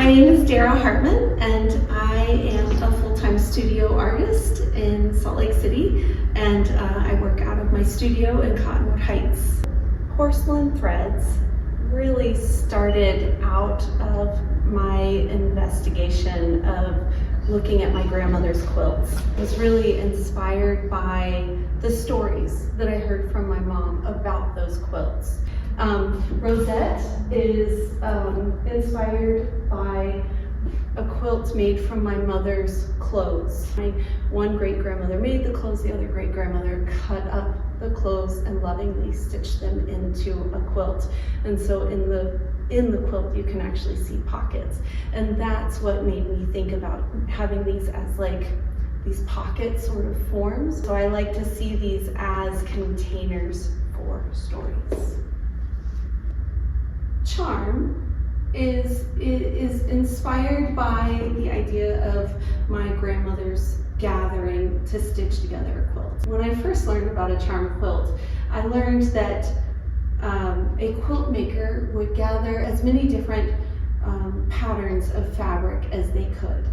name is Dara Hartman, and I am a full-time studio artist in Salt Lake City, and I work out of my studio in Cottonwood Heights. Porcelain Threads really started out of my investigation of looking at my grandmother's quilts. I was really inspired by the stories that I heard from my mom about those quilts. Rosette is inspired by a quilt made from my mother's clothes. My one great-grandmother made the clothes, the other great-grandmother cut up the clothes and lovingly stitched them into a quilt. And so in the quilt you can actually see pockets. And that's what made me think about having these as like these pocket sort of forms. So I like to see these as containers for stories. Charm is inspired by the idea of my grandmother's gathering to stitch together a quilt. When I first learned about a charm quilt, I learned that a quilt maker would gather as many different patterns of fabric as they could.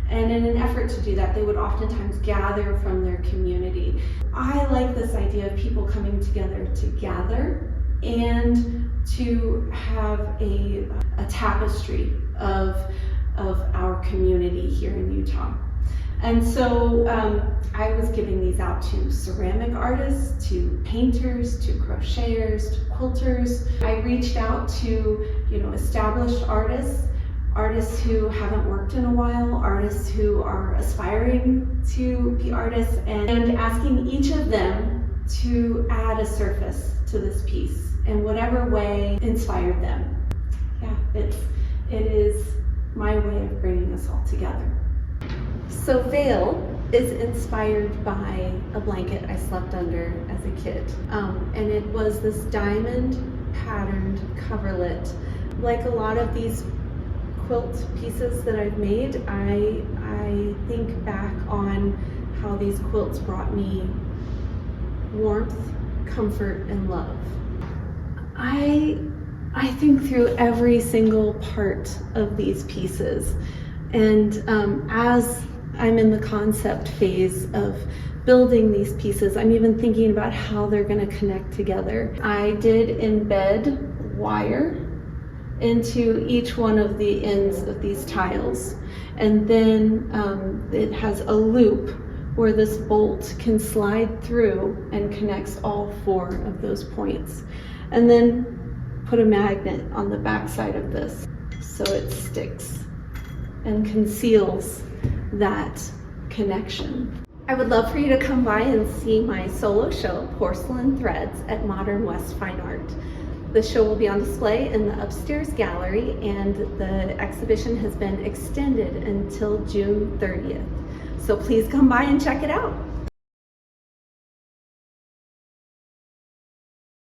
And in an effort to do that, they would oftentimes gather from their community. I like this idea of people coming together to gather and to have a tapestry of our community here in Utah. And so I was giving these out to ceramic artists, to painters, to crocheters, to quilters. I reached out to established artists who haven't worked in a while, artists who are aspiring to be artists, and asking each of them to add a surface to this piece in whatever way inspired them. Yeah, it is my way of bringing us all together. So Veil is inspired by a blanket I slept under as a kid. And it was this diamond patterned coverlet. Like a lot of these quilt pieces that I've made, I think back on how these quilts brought me warmth, comfort, and love. I think through every single part of these pieces, and as I'm in the concept phase of building these pieces, I'm even thinking about how they're going to connect together. I did embed wire into each one of the ends of these tiles, and then it has a loop where this bolt can slide through and connects all four of those points. And then put a magnet on the back side of this so it sticks and conceals that connection. I would love for you to come by and see my solo show, Porcelain Threads, at Modern West Fine Art. The show will be on display in the upstairs gallery, and the exhibition has been extended until June 30th. So please come by and check it out.